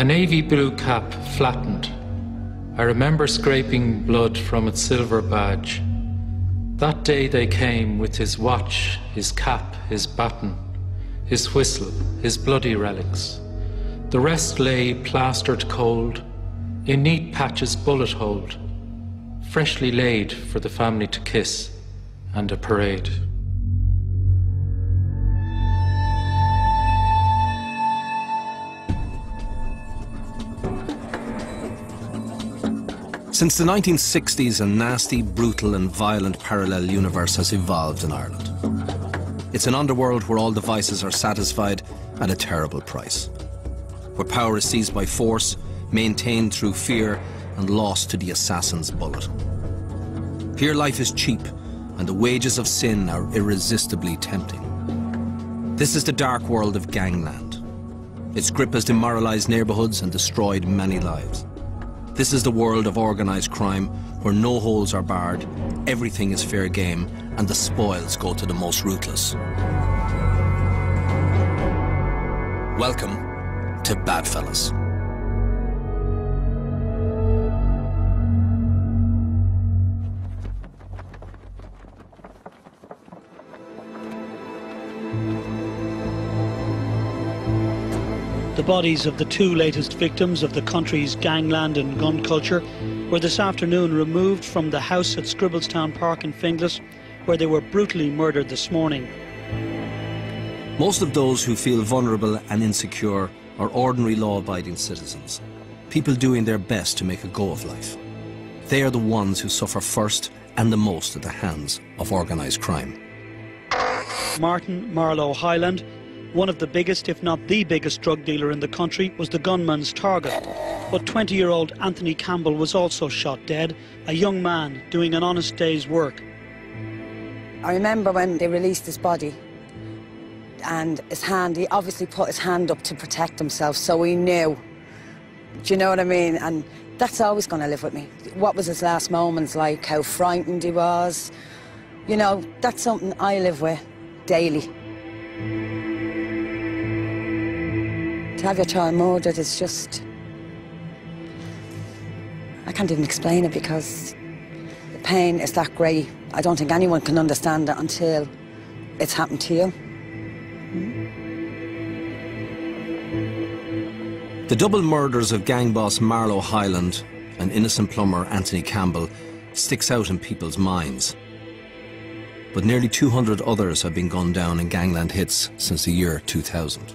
A navy blue cap flattened. I remember scraping blood from its silver badge. That day they came with his watch, his cap, his baton, his whistle, his bloody relics. The rest lay plastered cold, in neat patches bullet holed, freshly laid for the family to kiss and a parade. Since the 1960s, a nasty, brutal and violent parallel universe has evolved in Ireland. It's an underworld where all the vices are satisfied at a terrible price, where power is seized by force, maintained through fear and lost to the assassin's bullet. Here life is cheap and the wages of sin are irresistibly tempting. This is the dark world of Gangland. Its grip has demoralized neighborhoods and destroyed many lives. This is the world of organised crime, where no holes are barred, everything is fair game, and the spoils go to the most ruthless. Welcome to Badfellas. The bodies of the two latest victims of the country's gangland and gun culture were this afternoon removed from the house at Scribblestown Park in Finglas, where they were brutally murdered this morning. Most of those who feel vulnerable and insecure are ordinary law-abiding citizens, people doing their best to make a go of life. They are the ones who suffer first and the most at the hands of organised crime. Martin Marlowe Hyland, one of the biggest, if not the biggest drug dealer in the country, was the gunman's target. But 20-year-old Anthony Campbell was also shot dead, a young man doing an honest day's work. I remember when they released his body and his hand, he obviously put his hand up to protect himself, so he knew. Do you know what I mean? And that's always going to live with me. What was his last moments like, how frightened he was. You know, that's something I live with daily. To have your child murdered is just... I can't even explain it because the pain is that great. I don't think anyone can understand it until it's happened to you. The double murders of gang boss Marlowe Hyland and innocent plumber Anthony Campbell sticks out in people's minds. But nearly 200 others have been gunned down in gangland hits since the year 2000.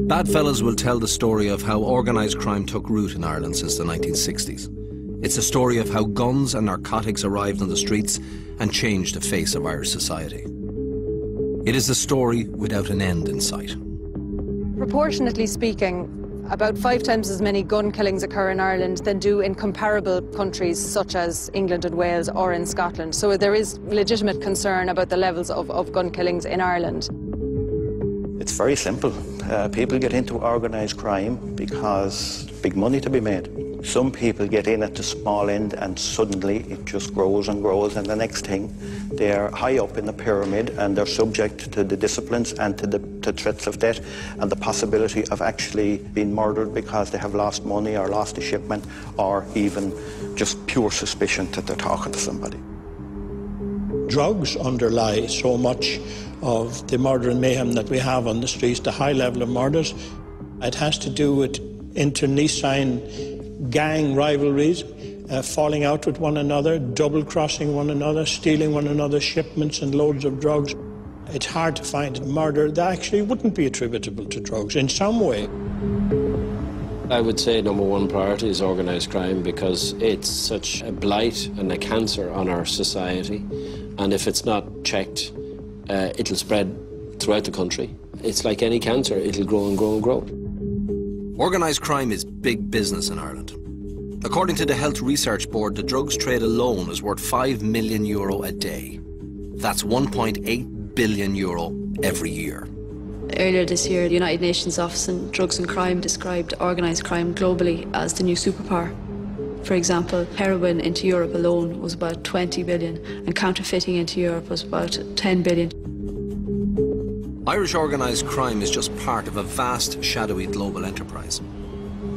Badfellas will tell the story of how organised crime took root in Ireland since the 1960s. It's a story of how guns and narcotics arrived on the streets and changed the face of Irish society. It is a story without an end in sight. Proportionately speaking, about 5 times as many gun killings occur in Ireland than do in comparable countries such as England and Wales or in Scotland. So there is legitimate concern about the levels of gun killings in Ireland. It's very simple. People get into organised crime because there's big money to be made. Some people get in at the small end and suddenly it just grows and grows, and the next thing they're high up in the pyramid and they're subject to the disciplines and to the threats of death and the possibility of actually being murdered because they have lost money or lost a shipment or even just pure suspicion that they're talking to somebody. Drugs underlie so much of the murder and mayhem that we have on the streets, the high level of murders. It has to do with internecine gang rivalries, falling out with one another, double-crossing one another, stealing one another's shipments and loads of drugs. It's hard to find a murder that actually wouldn't be attributable to drugs in some way. I would say number one priority is organised crime because it's such a blight and a cancer on our society, and if it's not checked, it'll spread throughout the country. It's like any cancer, it'll grow and grow and grow. Organised crime is big business in Ireland. According to the Health Research Board, the drugs trade alone is worth €5 million a day. That's €1.8 billion every year. Earlier this year, the United Nations Office on Drugs and Crime described organised crime globally as the new superpower. For example, heroin into Europe alone was about 20 billion and counterfeiting into Europe was about 10 billion. Irish organised crime is just part of a vast, shadowy global enterprise.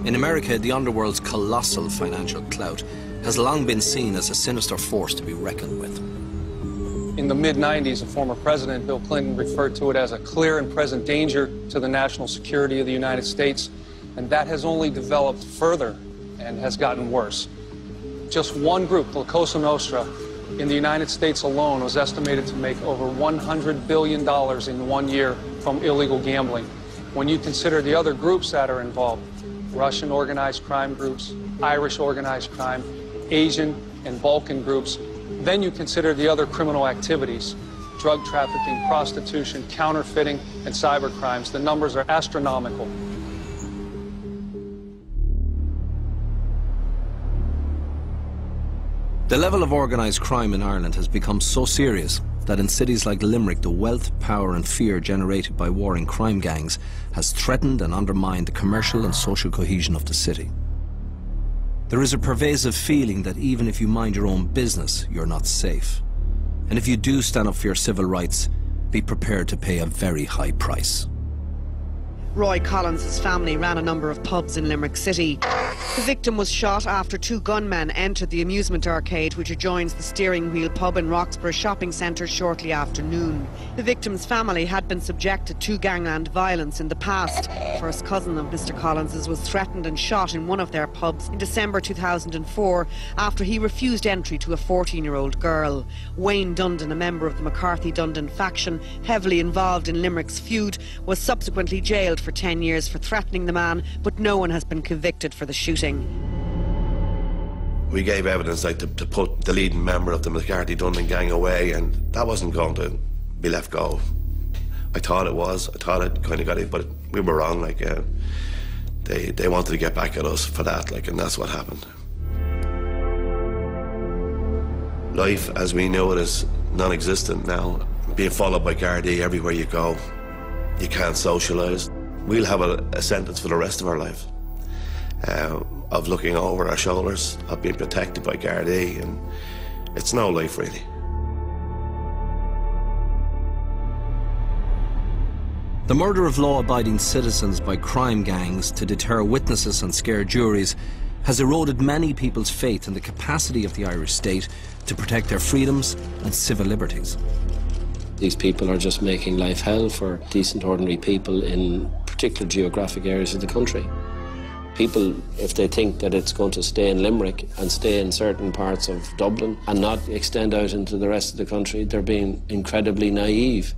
In America, the underworld's colossal financial clout has long been seen as a sinister force to be reckoned with. In the mid-90s, a former president, Bill Clinton, referred to it as a clear and present danger to the national security of the United States, and that has only developed further and has gotten worse. Just one group, La Cosa Nostra, in the United States alone was estimated to make over $100 billion in 1 year from illegal gambling. When you consider the other groups that are involved, Russian organized crime groups, Irish organized crime, Asian and Balkan groups, then you consider the other criminal activities, drug trafficking, prostitution, counterfeiting, and cyber crimes. The numbers are astronomical. The level of organised crime in Ireland has become so serious that in cities like Limerick, the wealth, power and fear generated by warring crime gangs has threatened and undermined the commercial and social cohesion of the city. There is a pervasive feeling that even if you mind your own business, you're not safe. And if you do stand up for your civil rights, be prepared to pay a very high price. Roy Collins' family ran a number of pubs in Limerick City. The victim was shot after two gunmen entered the amusement arcade which adjoins the Steering Wheel pub in Roxborough shopping centre shortly after noon. The victim's family had been subjected to gangland violence in the past. The first cousin of Mr Collins' was threatened and shot in one of their pubs in December 2004 after he refused entry to a 14-year-old girl. Wayne Dundon, a member of the McCarthy-Dundon faction heavily involved in Limerick's feud, was subsequently jailed for 10 years for threatening the man, but no one has been convicted for the shooting. We gave evidence like to put the leading member of the McCarthy-Dundon gang away, and that wasn't going to be left go. I thought it was. I thought it kind of got it, but we were wrong. Like they wanted to get back at us for that, like, and that's what happened. Life as we know it is non-existent now. Being followed by Gardaí everywhere you go. You can't socialise. We'll have a sentence for the rest of our life of looking over our shoulders, of being protected by Gardaí, and it's no life really. The murder of law-abiding citizens by crime gangs to deter witnesses and scare juries has eroded many people's faith in the capacity of the Irish state to protect their freedoms and civil liberties. These people are just making life hell for decent, ordinary people in particular geographic areas of the country. People, if they think that it's going to stay in Limerick and stay in certain parts of Dublin and not extend out into the rest of the country, they're being incredibly naive.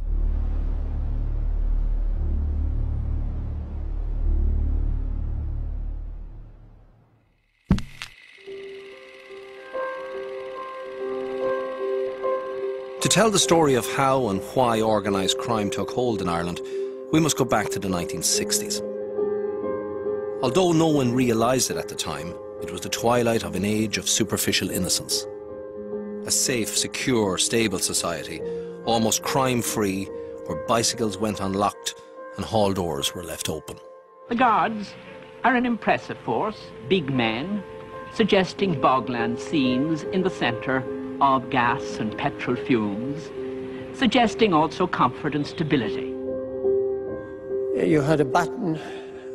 To tell the story of how and why organised crime took hold in Ireland, we must go back to the 1960s. Although no one realised it at the time, it was the twilight of an age of superficial innocence. A safe, secure, stable society, almost crime-free, where bicycles went unlocked and hall doors were left open. The Guards are an impressive force, big men, suggesting bogland scenes in the centre of gas and petrol fumes, suggesting also comfort and stability. You had a baton,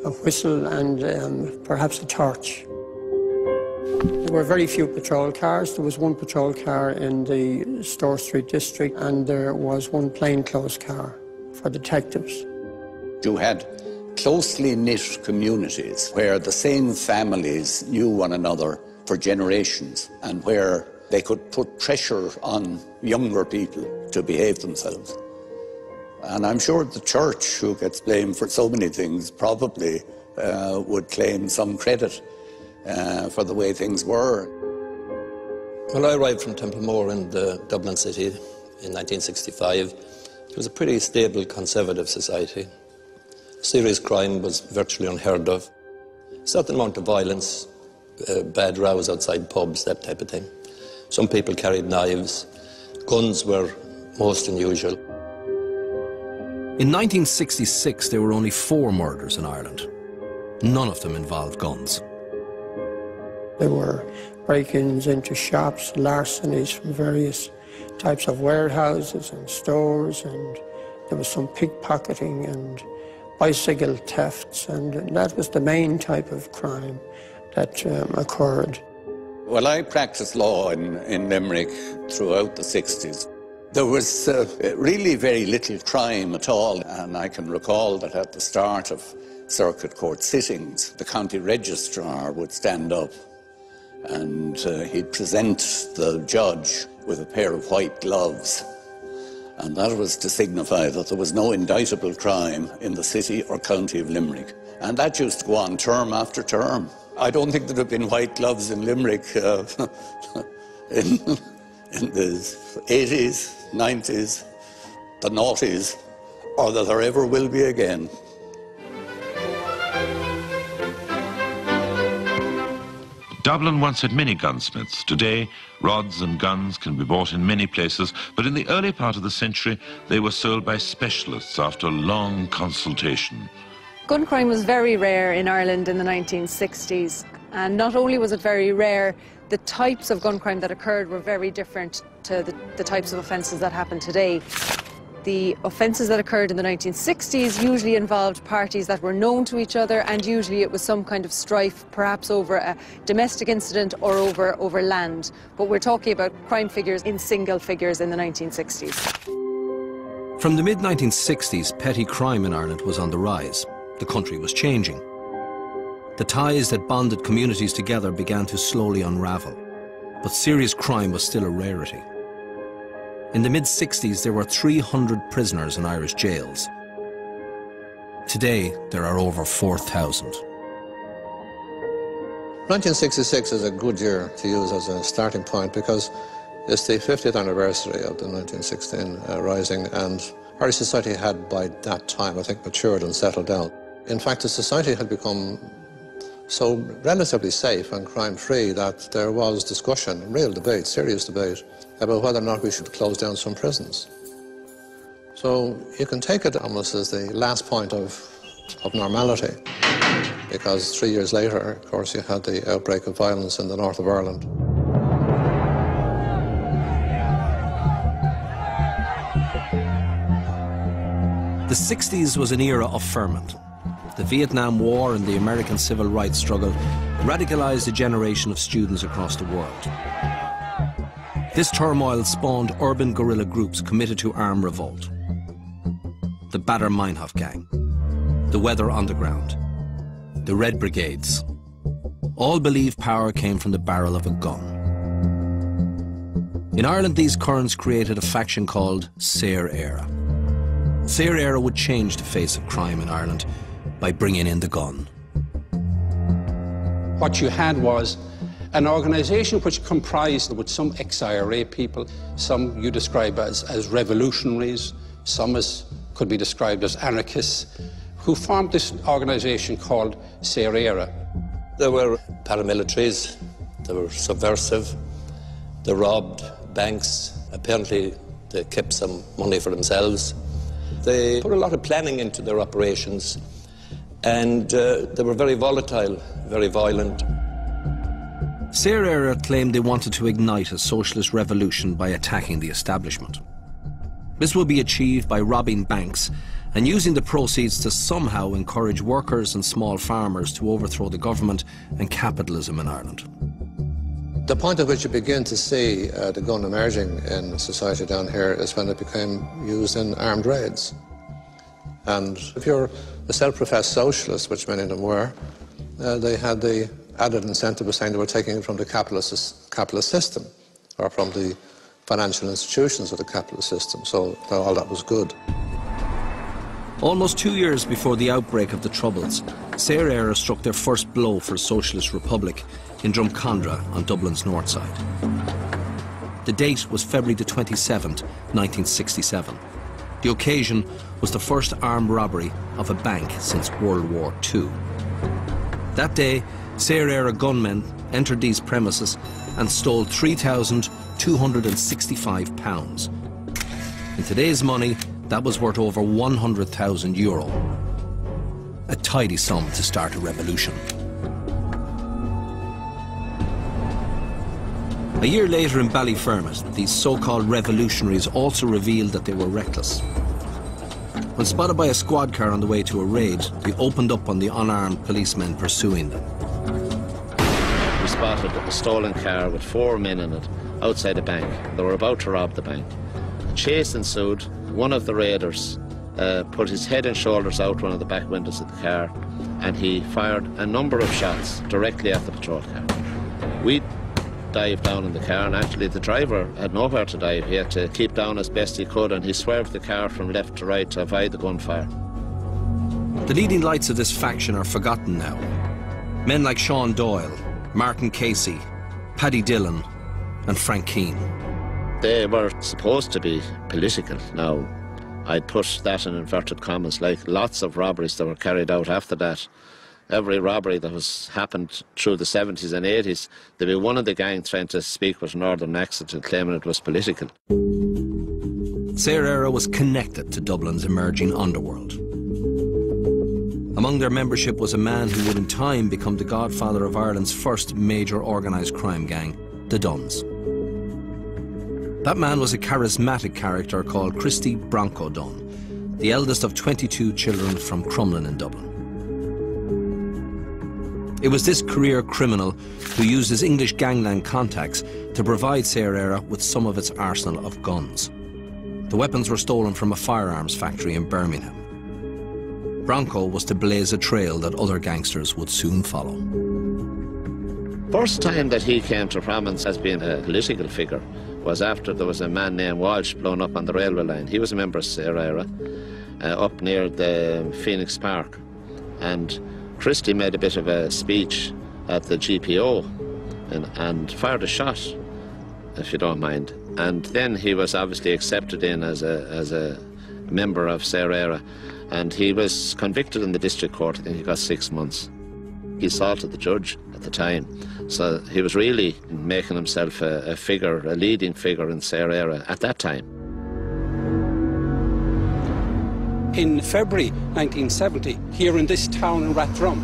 a whistle and perhaps a torch. There were very few patrol cars. There was one patrol car in the Store Street district and there was one plainclothes car for detectives. You had closely knit communities where the same families knew one another for generations and where they could put pressure on younger people to behave themselves. And I'm sure the church, who gets blamed for so many things, probably would claim some credit for the way things were. When I arrived from Templemore in the Dublin city in 1965, it was a pretty stable conservative society. Serious crime was virtually unheard of. A certain amount of violence, bad rows outside pubs, that type of thing. Some people carried knives. Guns were most unusual. In 1966, there were only 4 murders in Ireland. None of them involved guns. There were break-ins into shops, larcenies from various types of warehouses and stores and There was some pickpocketing and bicycle thefts, and that was the main type of crime that occurred. Well, I practiced law in Limerick throughout the 60s. There was really very little crime at all, and I can recall that at the start of circuit court sittings, the county registrar would stand up and he'd present the judge with a pair of white gloves, and that was to signify that there was no indictable crime in the city or county of Limerick. And that used to go on term after term. I don't think there have been white gloves in Limerick in the 80s, 90s, the noughties, or that there ever will be again. Dublin once had many gunsmiths. Today, rods and guns can be bought in many places, but in the early part of the century, they were sold by specialists after long consultation. Gun crime was very rare in Ireland in the 1960s, and not only was it very rare, the types of gun crime that occurred were very different to the types of offences that happen today. The offences that occurred in the 1960s usually involved parties that were known to each other, and usually it was some kind of strife, perhaps over a domestic incident or over land. But we're talking about crime figures in single figures in the 1960s. From the mid-1960s, petty crime in Ireland was on the rise. The country was changing. The ties that bonded communities together began to slowly unravel. But serious crime was still a rarity. In the mid-60s, there were 300 prisoners in Irish jails. Today, there are over 4,000. 1966 is a good year to use as a starting point because it's the 50th anniversary of the 1916 Rising, and Irish society had by that time, I think, matured and settled down. In fact, the society had become so relatively safe and crime-free that there was discussion, real debate, serious debate, about whether or not we should close down some prisons. So you can take it almost as the last point of normality, because 3 years later, of course, you had the outbreak of violence in the north of Ireland. The 60s was an era of ferment. The Vietnam War and the American civil rights struggle radicalized a generation of students across the world. This turmoil spawned urban guerrilla groups committed to armed revolt. The Baader Meinhof Gang, the Weather Underground, the Red Brigades. All believed power came from the barrel of a gun. In Ireland, these currents created a faction called Saor Éire. Saor Éire would change the face of crime in Ireland by bringing in the gun. What you had was an organisation which comprised with some ex-IRA people, some you describe as revolutionaries, some could be described as anarchists, who formed this organisation called Saor Éire. There were paramilitaries, they were subversive, they robbed banks, apparently they kept some money for themselves. They put a lot of planning into their operations, and they were very volatile, very violent. Saor Éire claimed they wanted to ignite a socialist revolution by attacking the establishment. This would be achieved by robbing banks and using the proceeds to somehow encourage workers and small farmers to overthrow the government and capitalism in Ireland. The point at which you begin to see the gun emerging in society down here is when it became used in armed raids. And if you're a self-professed socialist, which many of them were, they had the added incentive of saying they were taking it from the capitalist system, or from the financial institutions of the capitalist system, so all that was good. Almost 2 years before the outbreak of the Troubles, Saor Éire struck their first blow for a socialist republic in Drumcondra on Dublin's north side. The date was February the 27th, 1967. The occasion was the first armed robbery of a bank since World War II. That day, Saor Éire gunmen entered these premises and stole £3,265. In today's money, that was worth over €100,000. A tidy sum to start a revolution. A year later in Ballyfermot, these so-called revolutionaries also revealed that they were reckless. When spotted by a squad car on the way to a raid, they opened up on the unarmed policemen pursuing them. We spotted a stolen car with 4 men in it outside a bank. They were about to rob the bank. A chase ensued. One of the raiders put his head and shoulders out one of the back windows of the car, and he fired a number of shots directly at the patrol car. We dived down in the car, and actually the driver had nowhere to dive. He had to keep down as best he could, and he swerved the car from left to right to avoid the gunfire. The leading lights of this faction are forgotten now. Men like Sean Doyle, Martin Casey, Paddy Dillon and Frank Keane. They were supposed to be political. Now, I'd put that in inverted commas, like lots of robberies that were carried out after that. Every robbery that was happened through the 70s and 80s, there'd be one of the gang trying to speak with a northern accent and claiming it was political. Sarah Era was connected to Dublin's emerging underworld. Among their membership was a man who would in time become the godfather of Ireland's first major organised crime gang, the Duns. That man was a charismatic character called Christy Bronco Dunn, the eldest of 22 children from Crumlin in Dublin. It was this career criminal who used his English gangland contacts to provide Sarah Era with some of its arsenal of guns. The weapons were stolen from a firearms factory in Birmingham. Bronco was to blaze a trail that other gangsters would soon follow. First time that he came to prominence as being a political figure was after there was a man named Walsh blown up on the railway line. He was a member of Sarah Era, up near the Phoenix Park. And Christie made a bit of a speech at the GPO and fired a shot, if you don't mind. And then he was obviously accepted in as a member of Sarah Era, and he was convicted in the district court. I think he got 6 months. He assaulted the judge at the time, so he was really making himself a figure, a leading figure in Sarah Era at that time. In February 1970, here in this town in Rathdrum,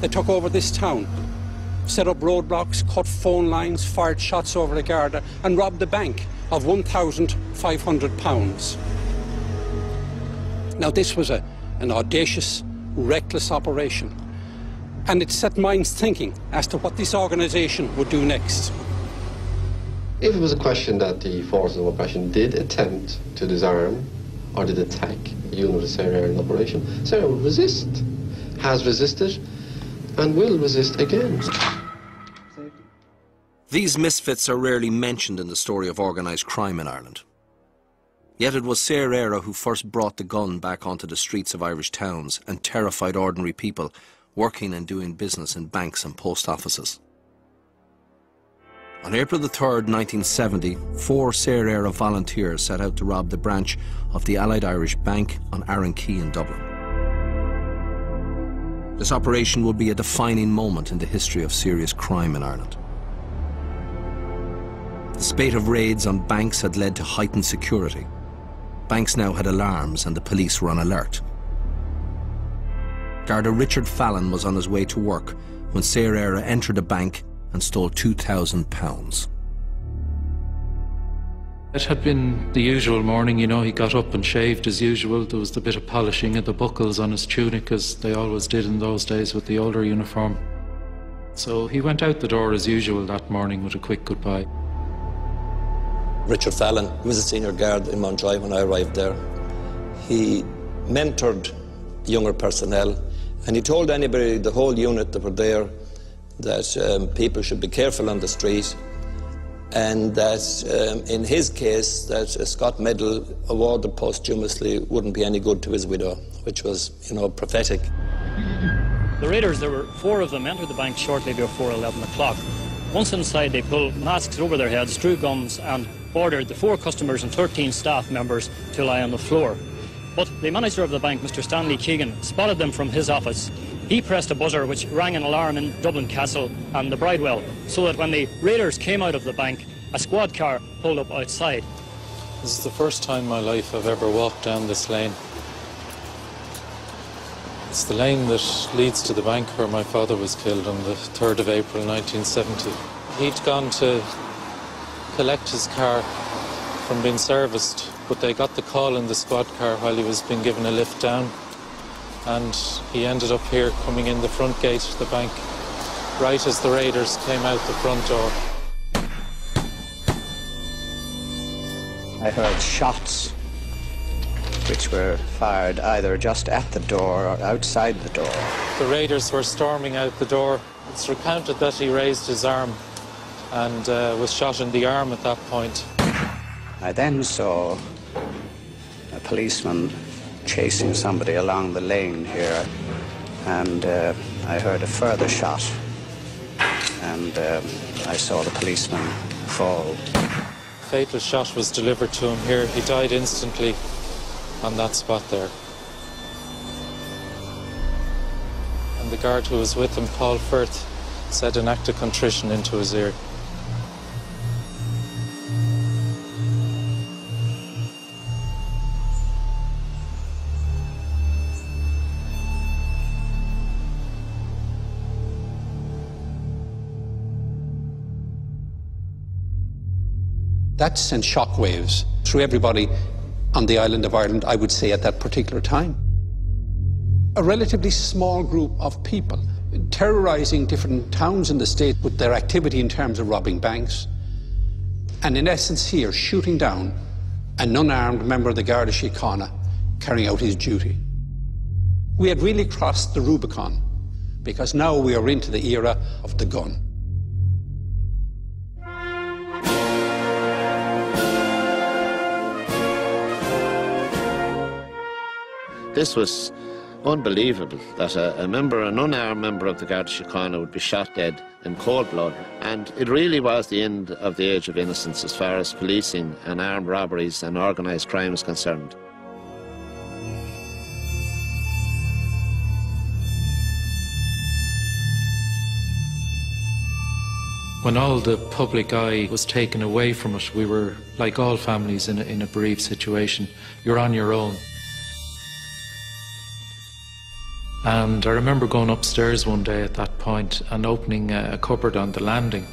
they took over this town, set up roadblocks, cut phone lines, fired shots over the Garda and robbed the bank of £1,500. Now this was an audacious, reckless operation, and it set minds thinking as to what this organisation would do next. If it was a question that the forces of oppression did attempt to disarm or did attack a unit of Sarah Era in operation, Sarah would resist, has resisted, and will resist again. These misfits are rarely mentioned in the story of organised crime in Ireland. Yet it was Sarah Era who first brought the gun back onto the streets of Irish towns and terrified ordinary people working and doing business in banks and post offices. On April the 3rd, 1970, 4 Sarah Era volunteers set out to rob the branch of the Allied Irish Bank on Arran Quay in Dublin. This operation would be a defining moment in the history of serious crime in Ireland. The spate of raids on banks had led to heightened security. Banks now had alarms and the police were on alert. Garda Richard Fallon was on his way to work when Sarah Era entered a bank and stole £2,000. It had been the usual morning, you know. He got up and shaved as usual. There was the bit of polishing of the buckles on his tunic, as they always did in those days with the older uniform. So he went out the door as usual that morning with a quick goodbye. Richard Fallon, he was a senior guard in Mountjoy when I arrived there. He mentored younger personnel, and he told anybody, the whole unit that were there, that people should be careful on the street, and that in his case, that a Scott Medal awarded posthumously wouldn't be any good to his widow, which was, you know, prophetic. The raiders, there were 4 of them, entered the bank shortly before 11 o'clock. Once inside, they pulled masks over their heads, drew guns and ordered the 4 customers and 13 staff members to lie on the floor. But the manager of the bank, Mr. Stanley Keegan, spotted them from his office. He pressed a buzzer which rang an alarm in Dublin Castle and the Bridewell, so that when the raiders came out of the bank, a squad car pulled up outside. This is the first time in my life I've ever walked down this lane. It's the lane that leads to the bank where my father was killed on the 3rd of April 1970. He'd gone to collect his car from being serviced, but they got the call in the squad car while he was being given a lift down, and he ended up here coming in the front gate of the bank right as the raiders came out the front door. I heard shots which were fired either just at the door or outside the door. The raiders were storming out the door. It's recounted that he raised his arm and was shot in the arm at that point. I then saw a policeman chasing somebody along the lane here, and I heard a further shot, and I saw the policeman fall. A fatal shot was delivered to him here. He died instantly on that spot there. And the guard who was with him, Paul Firth, said an act of contrition into his ear. That sent shockwaves through everybody on the island of Ireland, I would say, at that particular time. A relatively small group of people terrorising different towns in the state with their activity in terms of robbing banks, and in essence here shooting down an unarmed member of the Garda Síochána carrying out his duty. We had really crossed the Rubicon, because now we are into the era of the gun. This was unbelievable, that an unarmed member of the Garda Síochána would be shot dead in cold blood. And it really was the end of the age of innocence as far as policing and armed robberies and organised crime is concerned. When all the public eye was taken away from it, we were, like all families, in a bereaved situation. You're on your own. And I remember going upstairs one day at that point and opening a cupboard on the landing,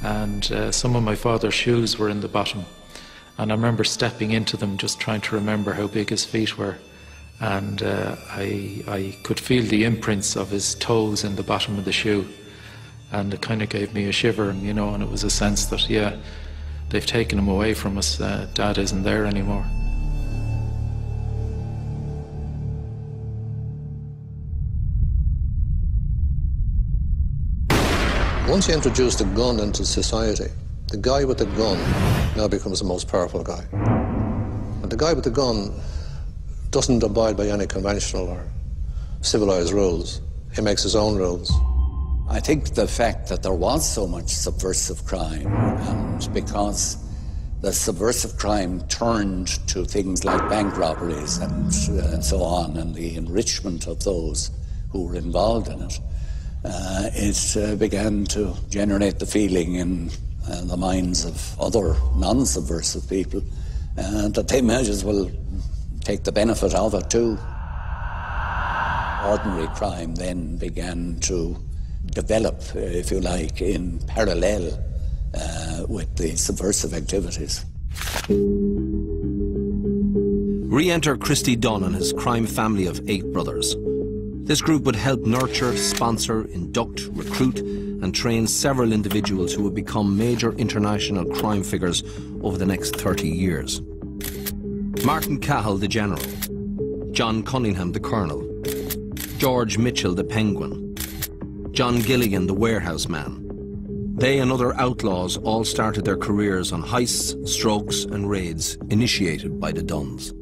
and some of my father's shoes were in the bottom, and I remember stepping into them just trying to remember how big his feet were, and I could feel the imprints of his toes in the bottom of the shoe, and it kind of gave me a shiver, you know, and it was a sense that, yeah, they've taken him away from us, Dad isn't there anymore. Once you introduce the gun into society, the guy with the gun now becomes the most powerful guy. And the guy with the gun doesn't abide by any conventional or civilized rules. He makes his own rules. I think the fact that there was so much subversive crime, and because the subversive crime turned to things like bank robberies and so on, and the enrichment of those who were involved in it, it began to generate the feeling in the minds of other non-subversive people that they might as well take the benefit of it too. Ordinary crime then began to develop, if you like, in parallel with the subversive activities. Re-enter Christy Dunn and his crime family of 8 brothers. This group would help nurture, sponsor, induct, recruit and train several individuals who would become major international crime figures over the next 30 years. Martin Cahill, the General, John Cunningham, the Colonel, George Mitchell, the Penguin, John Gilligan, the Warehouse Man. They and other outlaws all started their careers on heists, strokes and raids initiated by the Dunns.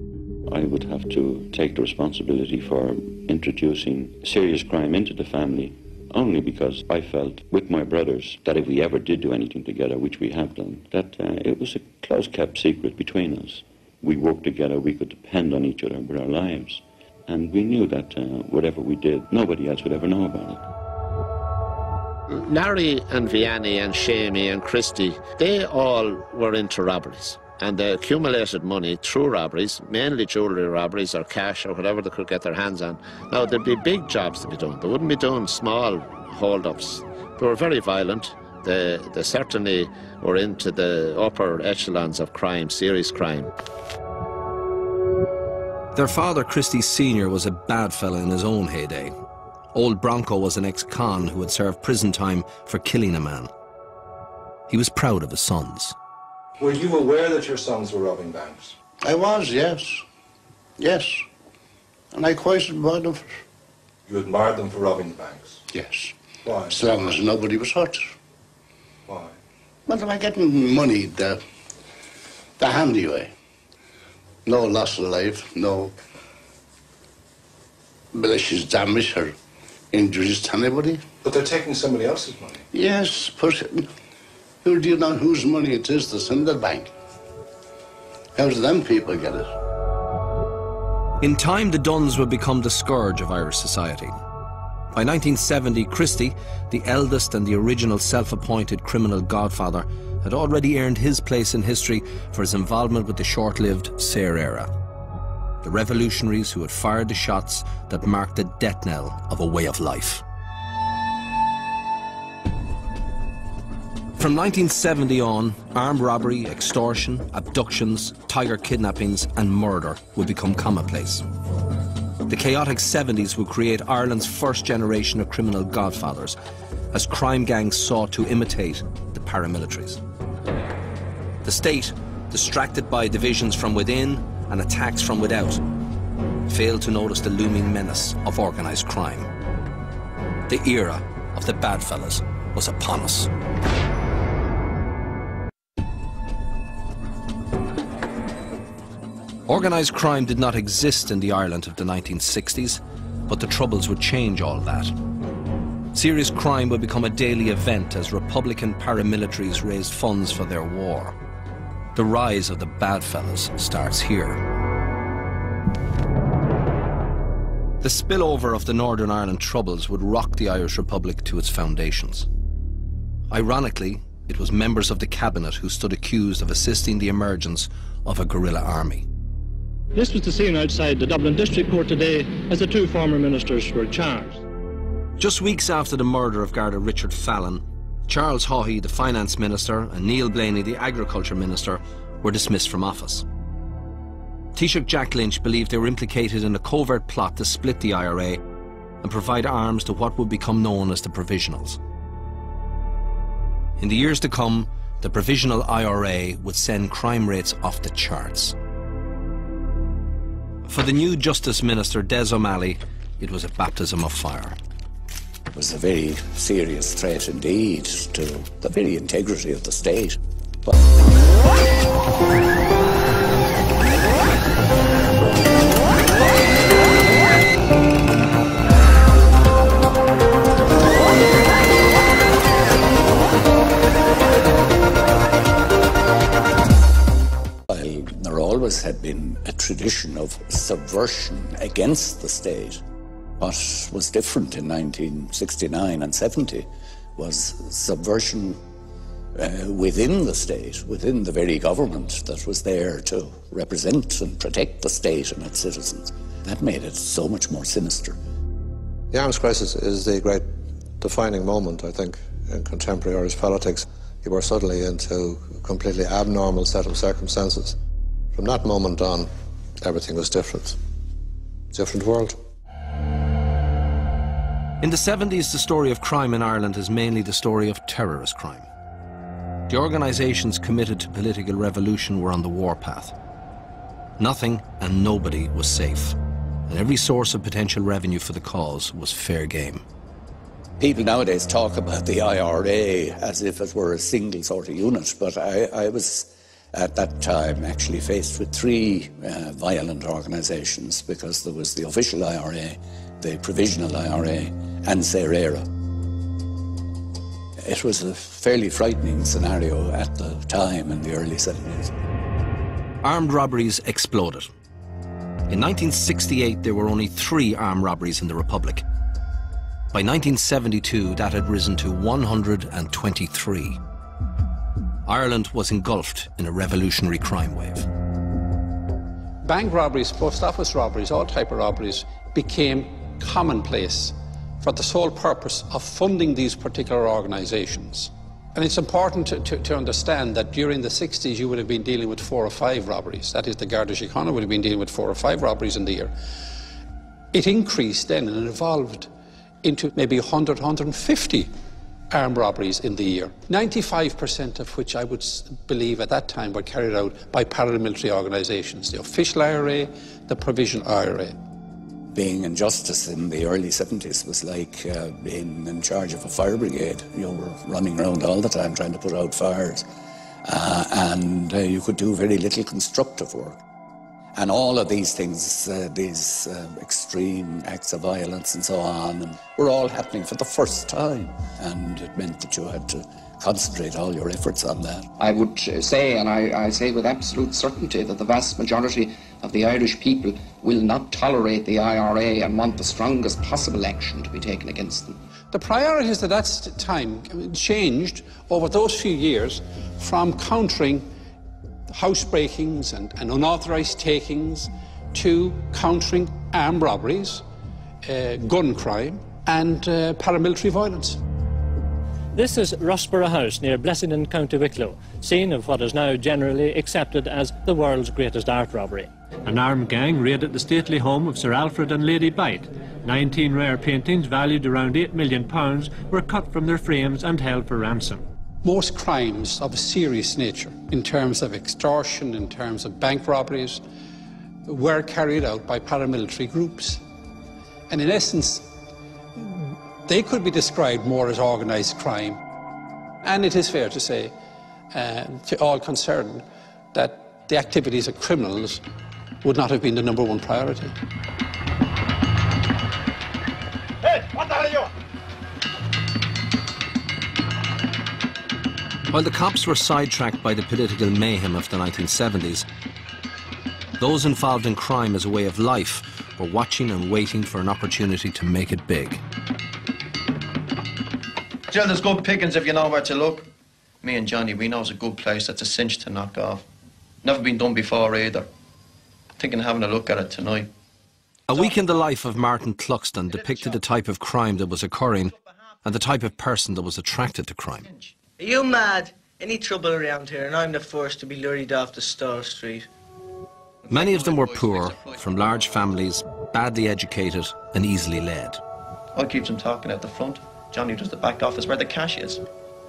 I would have to take the responsibility for introducing serious crime into the family, only because I felt with my brothers that if we ever did do anything together, which we have done, that it was a close-kept secret between us. We worked together, we could depend on each other with our lives, and we knew that whatever we did, nobody else would ever know about it. Larry and Vianney and Shamey and Christy, they all were into robberies. And they accumulated money through robberies, mainly jewellery robberies or cash or whatever they could get their hands on. Now, there'd be big jobs to be done. They wouldn't be doing small hold-ups. They were very violent. They certainly were into the upper echelons of crime, serious crime. Their father, Christie Sr., was a bad fella in his own heyday. Old Bronco was an ex-con who had served prison time for killing a man. He was proud of his sons. Were you aware that your sons were robbing banks? I was, yes. Yes. And I quite admired them for it. You admired them for robbing banks? Yes. Why? As long as nobody was hurt. Why? Well, they were getting money the handy way. No loss of life, no malicious damage or injuries to anybody. But they're taking somebody else's money. Yes, but who do you know whose money it is that's in the bank? How do them people get it? In time, the Duns would become the scourge of Irish society. By 1970, Christie, the eldest and the original self-appointed criminal godfather, had already earned his place in history for his involvement with the short-lived Sair era. The revolutionaries who had fired the shots that marked the death knell of a way of life. From 1970 on, armed robbery, extortion, abductions, tiger kidnappings and murder would become commonplace. The chaotic 70s would create Ireland's first generation of criminal godfathers as crime gangs sought to imitate the paramilitaries. The state, distracted by divisions from within and attacks from without, failed to notice the looming menace of organised crime. The era of the bad fellas was upon us. Organised crime did not exist in the Ireland of the 1960s, but the Troubles would change all that. Serious crime would become a daily event as Republican paramilitaries raised funds for their war. The rise of the bad fellas starts here. The spillover of the Northern Ireland Troubles would rock the Irish Republic to its foundations. Ironically, it was members of the cabinet who stood accused of assisting the emergence of a guerrilla army. This was the scene outside the Dublin District Court today as the two former ministers were charged. Just weeks after the murder of Garda Richard Fallon, Charles Haughey, the Finance Minister, and Neil Blaney, the Agriculture Minister, were dismissed from office. Taoiseach Jack Lynch believed they were implicated in a covert plot to split the IRA and provide arms to what would become known as the Provisionals. In the years to come, the Provisional IRA would send crime rates off the charts. For the new Justice Minister, Des O'Malley, it was a baptism of fire. It was a very serious threat indeed to the very integrity of the state. There always had been a tradition of subversion against the state. What was different in 1969 and 70 was subversion within the state, within the very government that was there to represent and protect the state and its citizens. That made it so much more sinister. The arms crisis is the great defining moment, I think, in contemporary Irish politics. You were suddenly into a completely abnormal set of circumstances. From that moment on, everything was different. Different world. In the 70s, the story of crime in Ireland is mainly the story of terrorist crime. The organisations committed to political revolution were on the warpath. Nothing and nobody was safe, and every source of potential revenue for the cause was fair game. People nowadays talk about the IRA as if it were a single sort of unit, but I was at that time actually faced with three violent organisations, because there was the official IRA, the provisional IRA and Sair era. It was a fairly frightening scenario at the time in the early 70s. Armed robberies exploded. In 1968, there were only 3 armed robberies in the Republic. By 1972, that had risen to 123. Ireland was engulfed in a revolutionary crime wave. Bank robberies, post office robberies, all type of robberies became commonplace for the sole purpose of funding these particular organisations. And it's important to understand that during the 60s you would have been dealing with 4 or 5 robberies. That is, the Garda Síochána would have been dealing with 4 or 5 robberies in the year. It increased then and evolved into maybe 100, 150 armed robberies in the year, 95% of which I would believe at that time were carried out by paramilitary organisations, the official IRA, the provisional IRA. Being in justice in the early 70s was like being in charge of a fire brigade. You were running around all the time trying to put out fires, and you could do very little constructive work. And all of these things, these extreme acts of violence and so on, were all happening for the first time. And it meant that you had to concentrate all your efforts on that. I would say, and I say with absolute certainty, that the vast majority of the Irish people will not tolerate the IRA and want the strongest possible action to be taken against them. The priorities at that time changed over those few years from countering housebreakings and unauthorised takings to countering armed robberies, gun crime and paramilitary violence. This is Rossborough House near Blessing in County Wicklow, scene of what is now generally accepted as the world's greatest art robbery. An armed gang raided the stately home of Sir Alfred and Lady Bite. 19 rare paintings valued around £8 million were cut from their frames and held for ransom. Most crimes of a serious nature, in terms of extortion, in terms of bank robberies, were carried out by paramilitary groups. And in essence, they could be described more as organised crime. And it is fair to say, to all concerned, that the activities of criminals would not have been the #1 priority. Hey, what the hell are you? While the cops were sidetracked by the political mayhem of the 1970s, those involved in crime as a way of life were watching and waiting for an opportunity to make it big. Jill, there's good pickings if you know where to look. Me and Johnny, we know it's a good place that's a cinch to knock off. Never been done before either. Thinking of having a look at it tonight. A week in the life of Martin Cluxton depicted the type of crime that was occurring and the type of person that was attracted to crime. Are you mad? Any trouble around here and I'm the first to be lurried off the Star Street. Many of them were poor, from large families, badly educated and easily led. I keep them talking at the front. Johnny does the back office where the cash is.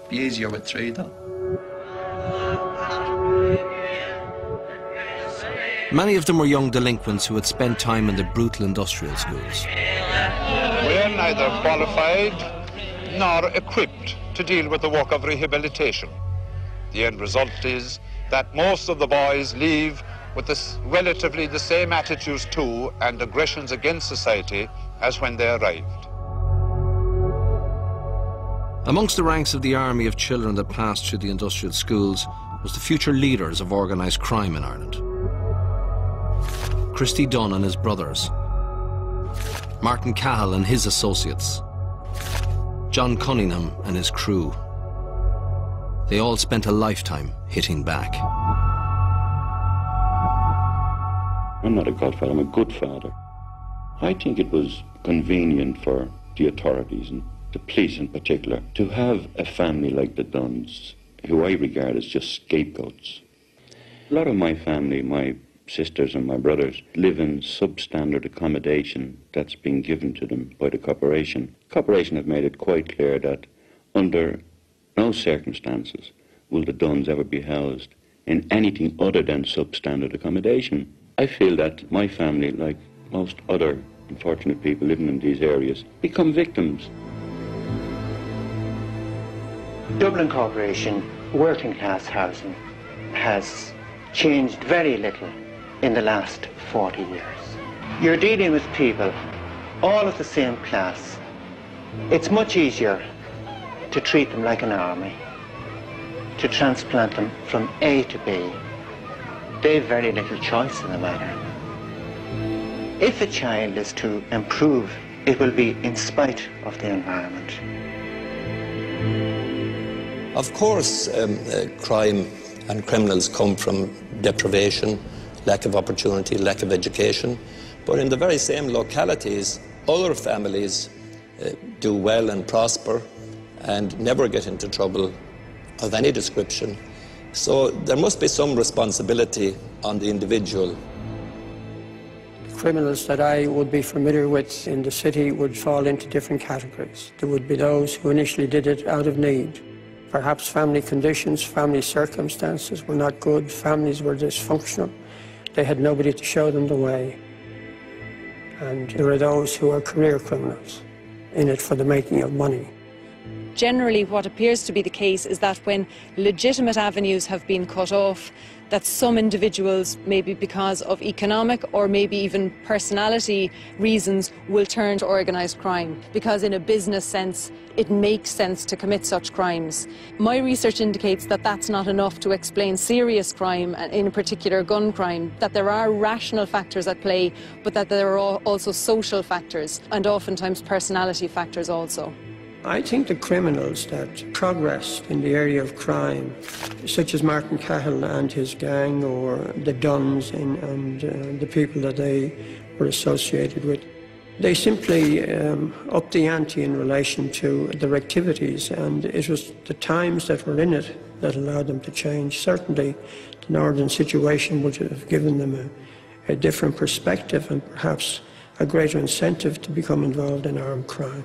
Be easier with 3 though. Many of them were young delinquents who had spent time in the brutal industrial schools. We are neither qualified nor equipped to deal with the work of rehabilitation. The end result is that most of the boys leave with relatively the same attitudes to and aggressions against society as when they arrived. Amongst the ranks of the army of children that passed through the industrial schools was the future leaders of organised crime in Ireland. Christy Dunn and his brothers, Martin Cahill and his associates, John Cunningham and his crew. They all spent a lifetime hitting back. I'm not a godfather, I'm a good father. I think it was convenient for the authorities, and the police in particular, to have a family like the Dunns, who I regard as just scapegoats. A lot of my family, my sisters and my brothers, live in substandard accommodation that's been given to them by the corporation. The corporation have made it quite clear that under no circumstances will the Dunns ever be housed in anything other than substandard accommodation. I feel that my family, like most other unfortunate people living in these areas, become victims. Dublin Corporation working class housing has changed very little in the last 40 years. You're dealing with people all of the same class. It's much easier to treat them like an army, to transplant them from A to B. They've very little choice in the matter. If a child is to improve, it will be in spite of the environment. Of course, crime and criminals come from deprivation, lack of opportunity, lack of education. But in the very same localities, other families do well and prosper and never get into trouble of any description. So there must be some responsibility on the individual. Criminals that I would be familiar with in the city would fall into different categories. There would be those who initially did it out of need. Perhaps family conditions, family circumstances were not good, families were dysfunctional. They had nobody to show them the way. And there are those who are career criminals, in it for the making of money. Generally, what appears to be the case is that when legitimate avenues have been cut off, that some individuals, maybe because of economic or maybe even personality reasons, will turn to organised crime, because in a business sense it makes sense to commit such crimes. My research indicates that that's not enough to explain serious crime, in particular gun crime, that there are rational factors at play, but that there are also social factors and oftentimes personality factors also. I think the criminals that progressed in the area of crime, such as Martin Cahill and his gang, or the Duns and the people that they were associated with, they simply upped the ante in relation to their activities, and it was the times that were in it that allowed them to change. Certainly, the northern situation would have given them a different perspective and perhaps a greater incentive to become involved in armed crime.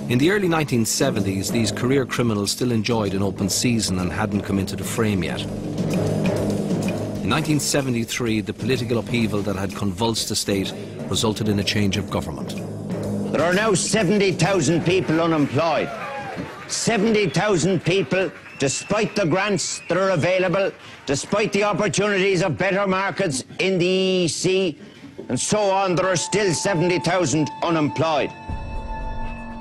In the early 1970s, these career criminals still enjoyed an open season and hadn't come into the frame yet. In 1973, the political upheaval that had convulsed the state resulted in a change of government. There are now 70,000 people unemployed. 70,000 people, despite the grants that are available, despite the opportunities of better markets in the EEC, and so on, there are still 70,000 unemployed.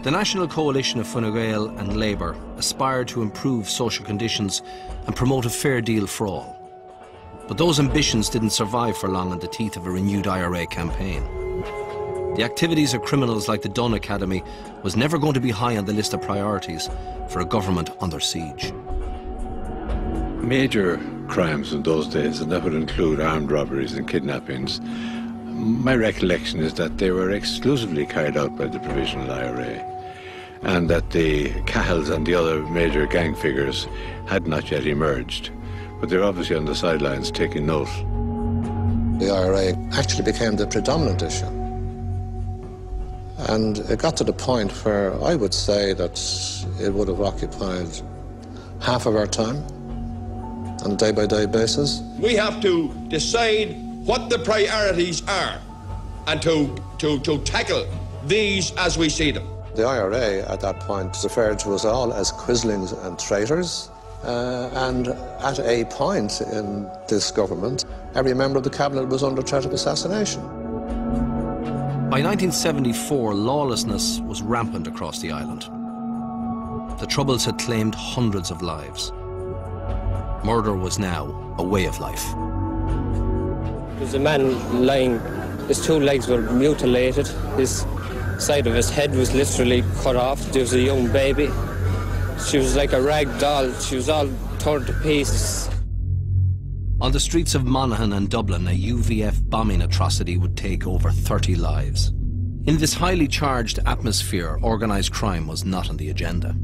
The National Coalition of Fine Gael and Labour aspired to improve social conditions and promote a fair deal for all. But those ambitions didn't survive for long in the teeth of a renewed IRA campaign. The activities of criminals like the Dunn Academy was never going to be high on the list of priorities for a government under siege. Major crimes in those days, and that would include armed robberies and kidnappings, my recollection is that they were exclusively carried out by the Provisional IRA, and that the Cahills and the other major gang figures had not yet emerged, but they're obviously on the sidelines taking note. The IRA actually became the predominant issue, and it got to the point where I would say that it would have occupied half of our time on a day-by-day basis. We have to decide what the priorities are and to tackle these as we see them. The IRA at that point referred to us all as quislings and traitors, and at a point in this government, every member of the cabinet was under threat of assassination. By 1974, lawlessness was rampant across the island. The Troubles had claimed hundreds of lives. Murder was now a way of life. There was a man lying, his two legs were mutilated, his side of his head was literally cut off. There was a young baby. She was like a rag doll, she was all torn to pieces. On the streets of Monaghan and Dublin, a UVF bombing atrocity would take over 30 lives. In this highly charged atmosphere, organised crime was not on the agenda.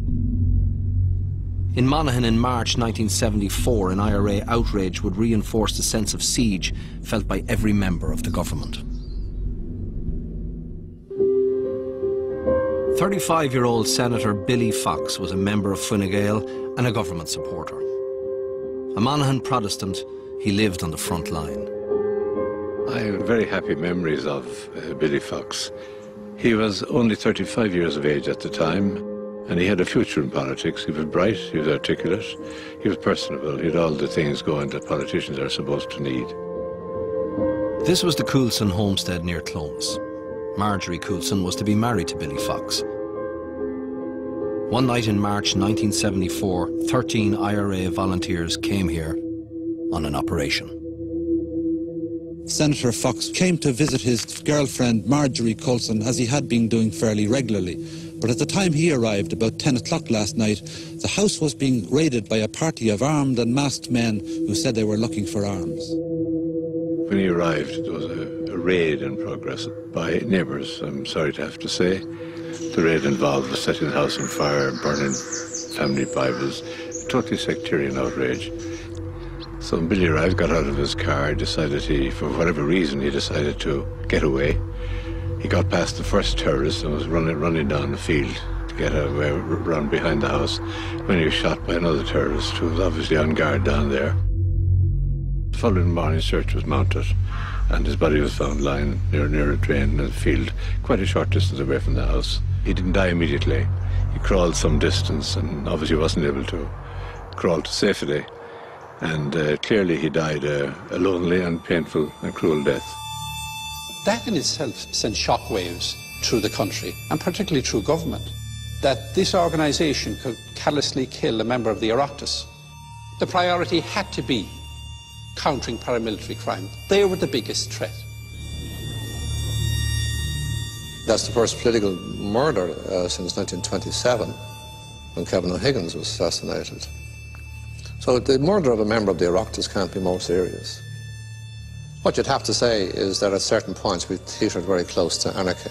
In Monaghan in March 1974, an IRA outrage would reinforce the sense of siege felt by every member of the government. 35-year-old Senator Billy Fox was a member of Fine Gael and a government supporter. A Monaghan Protestant, he lived on the front line. I have very happy memories of Billy Fox. He was only 35 years of age at the time, and he had a future in politics. He was bright, he was articulate, he was personable, he had all the things going that politicians are supposed to need. This was the Coulson homestead near Clones. Marjorie Coulson was to be married to Billy Fox. One night in March 1974, 13 IRA volunteers came here on an operation. Senator Fox came to visit his girlfriend Marjorie Coulson, as he had been doing fairly regularly. But at the time he arrived, about 10 o'clock last night, the house was being raided by a party of armed and masked men who said they were looking for arms. When he arrived, there was a raid in progress by neighbours, I'm sorry to have to say. The raid involved setting the house on fire, burning family Bibles, totally sectarian outrage. So Billy Rive got out of his car, decided for whatever reason, he decided to get away. He got past the first terrorist and was running down the field to get away, run behind the house, when he was shot by another terrorist who was obviously on guard down there. The following morning, search was mounted, and his body was found lying near a drain in the field, quite a short distance away from the house. He didn't die immediately. He crawled some distance and obviously wasn't able to crawl to safety. And clearly he died a lonely and painful and cruel death. That in itself sent shockwaves through the country, and particularly through government, that this organisation could callously kill a member of the Oireachtas. The priority had to be countering paramilitary crime. They were the biggest threat. That's the first political murder since 1927, when Kevin O'Higgins was assassinated. So the murder of a member of the Oireachtas can't be more serious. What you'd have to say is that at certain points we teetered very close to anarchy.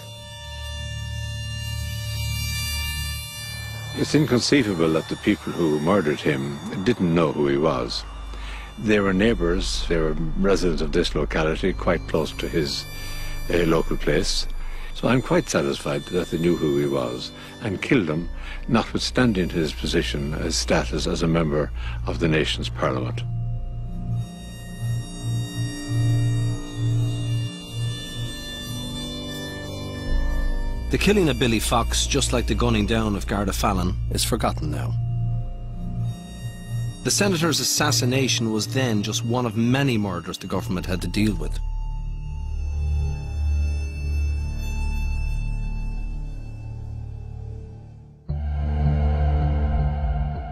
It's inconceivable that the people who murdered him didn't know who he was. They were neighbours, they were residents of this locality, quite close to his local place. So I'm quite satisfied that they knew who he was and killed him, notwithstanding his position, his status as a member of the nation's parliament. The killing of Billy Fox, just like the gunning down of Garda Fallon, is forgotten now. The senator's assassination was then just one of many murders the government had to deal with.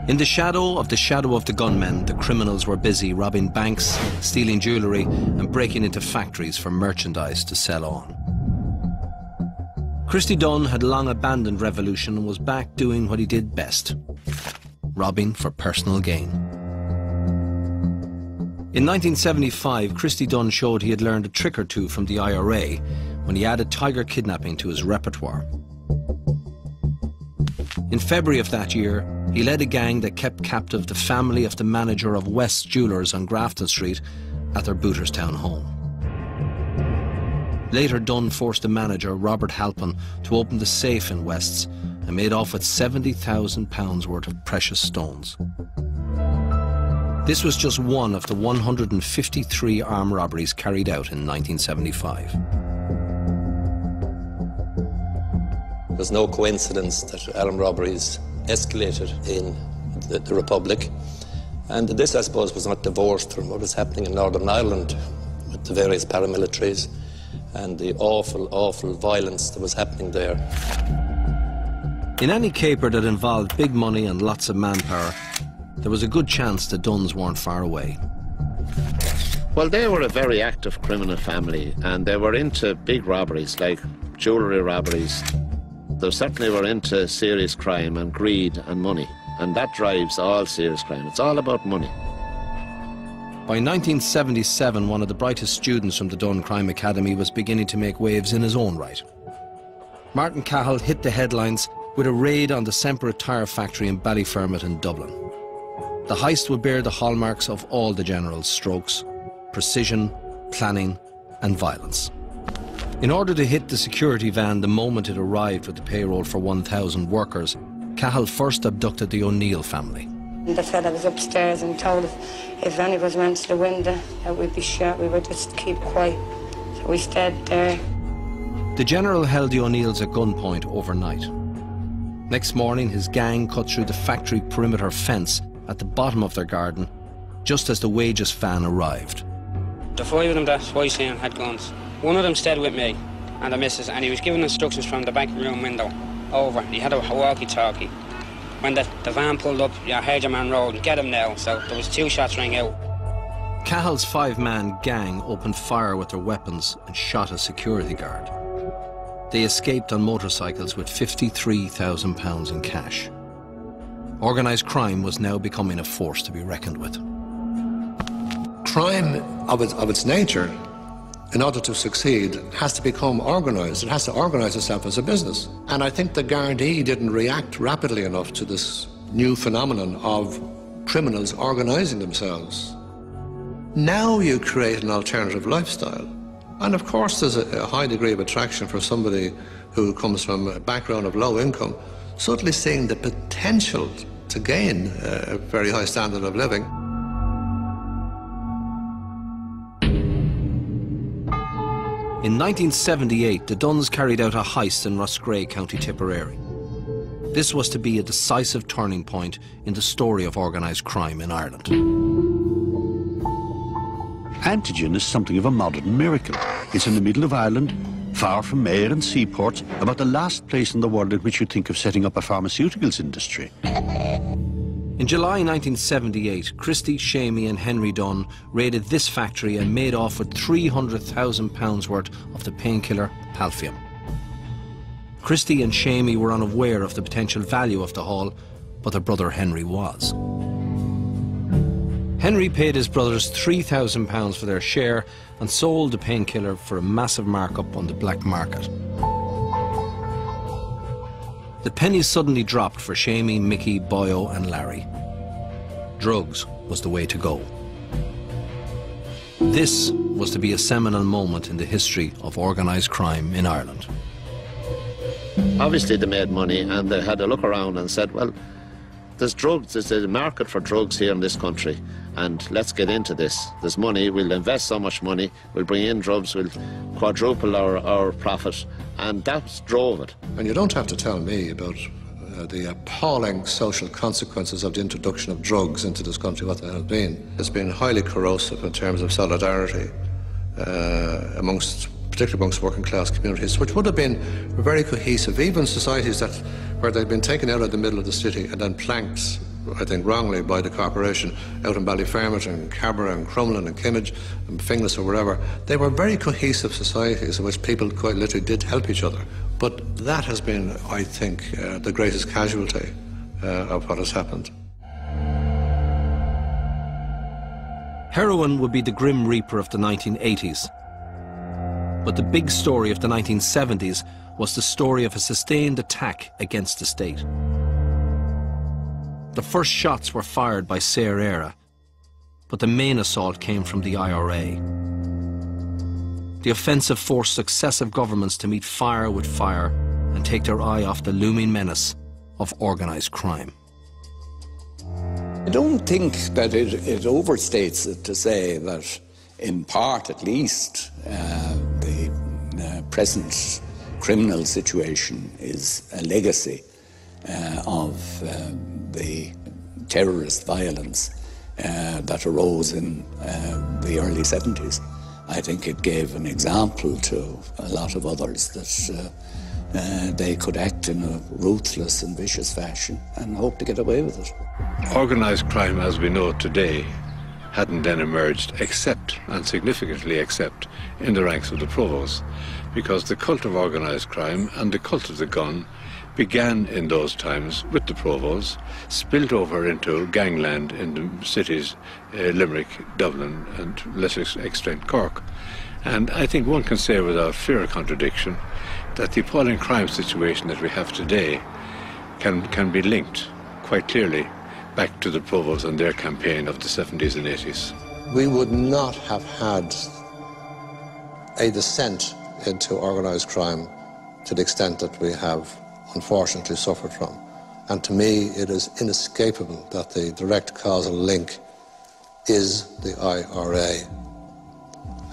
In the shadow of the gunmen, the criminals were busy robbing banks, stealing jewellery and breaking into factories for merchandise to sell on. Christy Dunn had long abandoned revolution and was back doing what he did best, robbing for personal gain. In 1975, Christy Dunn showed he had learned a trick or two from the IRA when he added tiger kidnapping to his repertoire. In February of that year, he led a gang that kept captive the family of the manager of West's Jewellers on Grafton Street at their Booterstown home. Later, Dunn forced the manager, Robert Halpin, to open the safe in West's and made off with £70,000 worth of precious stones. This was just one of the 153 armed robberies carried out in 1975. There's no coincidence that armed robberies escalated in the Republic. And this, I suppose, was not divorced from what was happening in Northern Ireland with the various paramilitaries and the awful, awful violence that was happening there. In any caper that involved big money and lots of manpower, there was a good chance the Dunns weren't far away. Well, they were a very active criminal family, and they were into big robberies, like jewellery robberies. They certainly were into serious crime and greed and money, and that drives all serious crime. It's all about money. By 1977, one of the brightest students from the Dunn Crime Academy was beginning to make waves in his own right. Martin Cahill hit the headlines with a raid on the Semper tire factory in Ballyfermot in Dublin. The heist would bear the hallmarks of all the general's strokes: precision, planning and violence. In order to hit the security van the moment it arrived with the payroll for 1,000 workers, Cahill first abducted the O'Neill family. The fella was upstairs and told if any of us went to the window that we'd be shot, we would just keep quiet. So we stayed there. The general held the O'Neills at gunpoint overnight. Next morning, his gang cut through the factory perimeter fence at the bottom of their garden, just as the wages van arrived. The five of them that I seen had guns. One of them stayed with me and the missus, and he was giving instructions from the back room window over. He had a walkie-talkie. When the van pulled up, I heard your man roll, get him now. So there was 2 shots rang out. Cahill's 5-man gang opened fire with their weapons and shot a security guard. They escaped on motorcycles with £53,000 in cash. Organised crime was now becoming a force to be reckoned with. Crime of its nature, in order to succeed, has to become organised. It has to organise itself as a business. And I think the Gardaí didn't react rapidly enough to this new phenomenon of criminals organising themselves. Now you create an alternative lifestyle. And of course there's a high degree of attraction for somebody who comes from a background of low income, suddenly seeing the potential to gain a very high standard of living. In 1978, the Duns carried out a heist in Roscrea, County Tipperary. This was to be a decisive turning point in the story of organised crime in Ireland. Antigen is something of a modern miracle. It's in the middle of Ireland, far from mayor and seaports, about the last place in the world in which you think of setting up a pharmaceuticals industry. In July 1978, Christy, Shamey and Henry Dunn raided this factory and made off with £300,000 worth of the painkiller Palfium. Christy and Shamey were unaware of the potential value of the haul, but their brother Henry was. Henry paid his brothers £3,000 for their share and sold the painkiller for a massive markup on the black market. The pennies suddenly dropped for Shamey, Mickey, Boyo and Larry. Drugs was the way to go. This was to be a seminal moment in the history of organised crime in Ireland. Obviously they made money and they had a look around and said, well, there's drugs, there's a market for drugs here in this country, and let's get into this. There's money, we'll invest so much money, we'll bring in drugs, we'll quadruple our profit, and that drove it. And you don't have to tell me about the appalling social consequences of the introduction of drugs into this country, what they have been. It's been highly corrosive in terms of solidarity particularly amongst working class communities, which would have been very cohesive, even societies where they'd been taken out of the middle of the city and then planked, I think wrongly, by the corporation out in Ballyfermot and Cabra and Crumlin and Kimmage and Finglas or wherever. They were very cohesive societies in which people quite literally did help each other. But that has been, I think, the greatest casualty of what has happened. Heroin would be the grim reaper of the 1980s. But the big story of the 1970s was the story of a sustained attack against the state. The first shots were fired by Saor Éire, but the main assault came from the IRA. The offensive forced successive governments to meet fire with fire and take their eye off the looming menace of organised crime. I don't think that it overstates it to say that, in part at least, the present criminal situation is a legacy of the terrorist violence that arose in the early 70s. I think it gave an example to a lot of others that they could act in a ruthless and vicious fashion and hope to get away with it. Organised crime as we know it today hadn't then emerged except, and significantly except, in the ranks of the provos, because the cult of organised crime and the cult of the gun began in those times with the provos, spilled over into gangland in the cities, Limerick, Dublin, and to a lesser extent Cork. And I think one can say without fear of contradiction that the appalling crime situation that we have today can be linked quite clearly back to the provos and their campaign of the 70s and 80s. We would not have had a descent into organised crime to the extent that we have unfortunately suffered from. And to me, it is inescapable that the direct causal link is the IRA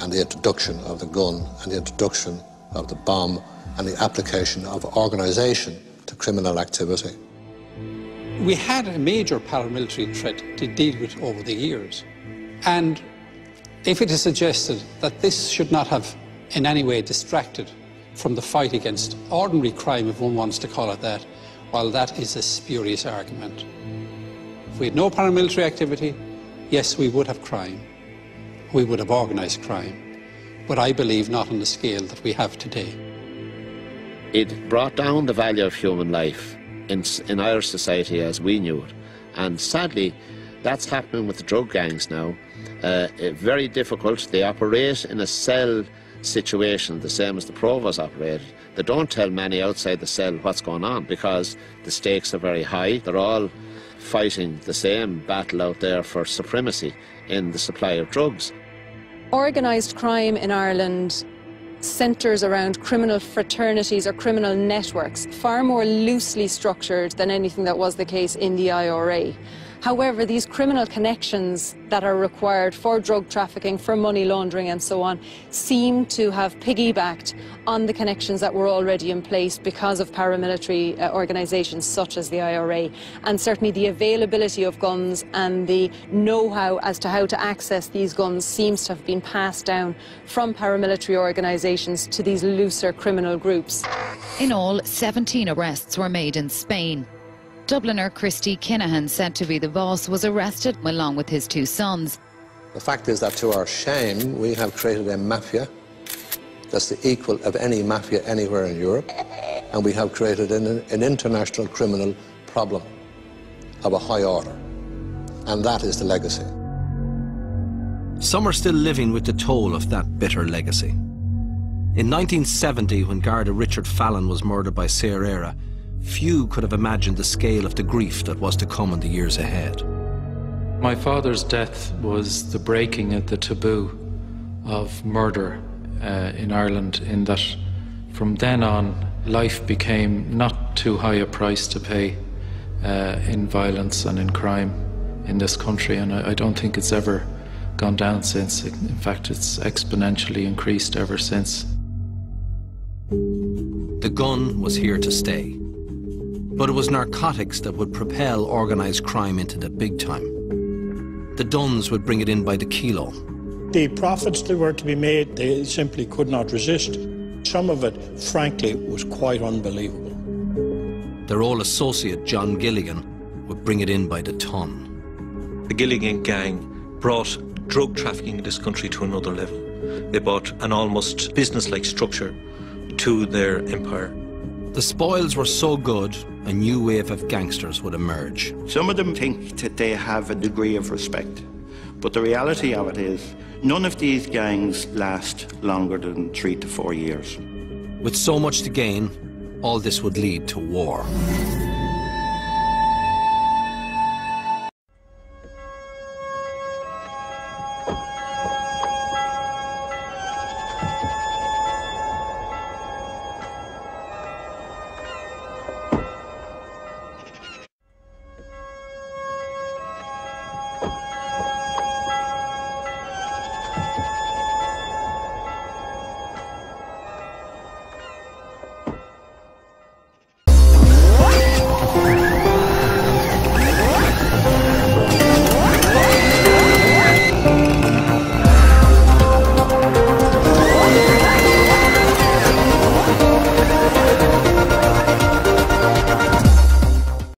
and the introduction of the gun and the introduction of the bomb and the application of organisation to criminal activity. We had a major paramilitary threat to deal with over the years. And if it is suggested that this should not have in any way distracted from the fight against ordinary crime, if one wants to call it that, well, that is a spurious argument. If we had no paramilitary activity, yes, we would have crime. We would have organised crime. But I believe not on the scale that we have today. It brought down the value of human life in Irish society as we knew it. And sadly, that's happening with the drug gangs now. Very difficult. They operate in a cell situation, the same as the provos operated. They don't tell many outside the cell what's going on because the stakes are very high. They're all fighting the same battle out there for supremacy in the supply of drugs. Organised crime in Ireland centres around criminal fraternities or criminal networks, far more loosely structured than anything that was the case in the IRA. However, these criminal connections that are required for drug trafficking, for money laundering and so on, seem to have piggybacked on the connections that were already in place because of paramilitary organisations such as the IRA. And certainly the availability of guns and the know-how as to how to access these guns seems to have been passed down from paramilitary organisations to these looser criminal groups. In all, 17 arrests were made in Spain. Dubliner Christy Kinahan, said to be the boss, was arrested along with his two sons. The fact is that, to our shame, we have created a mafia that's the equal of any mafia anywhere in Europe, and we have created an international criminal problem of a high order, and that is the legacy. Some are still living with the toll of that bitter legacy. In 1970, when Garda Richard Fallon was murdered by Sarah, few could have imagined the scale of the grief that was to come in the years ahead. My father's death was the breaking of the taboo of murder in Ireland, in that from then on life became not too high a price to pay in violence and in crime in this country, and I don't think it's ever gone down since. In fact, it's exponentially increased ever since. The gun was here to stay. But it was narcotics that would propel organised crime into the big time. The Duns would bring it in by the kilo. The profits that were to be made, they simply could not resist. Some of it, frankly, was quite unbelievable. Their old associate, John Gilligan, would bring it in by the ton. The Gilligan gang brought drug trafficking in this country to another level. They brought an almost business-like structure to their empire. The spoils were so good, a new wave of gangsters would emerge. Some of them think that they have a degree of respect, but the reality of it is none of these gangs last longer than 3 to 4 years. With so much to gain, all this would lead to war.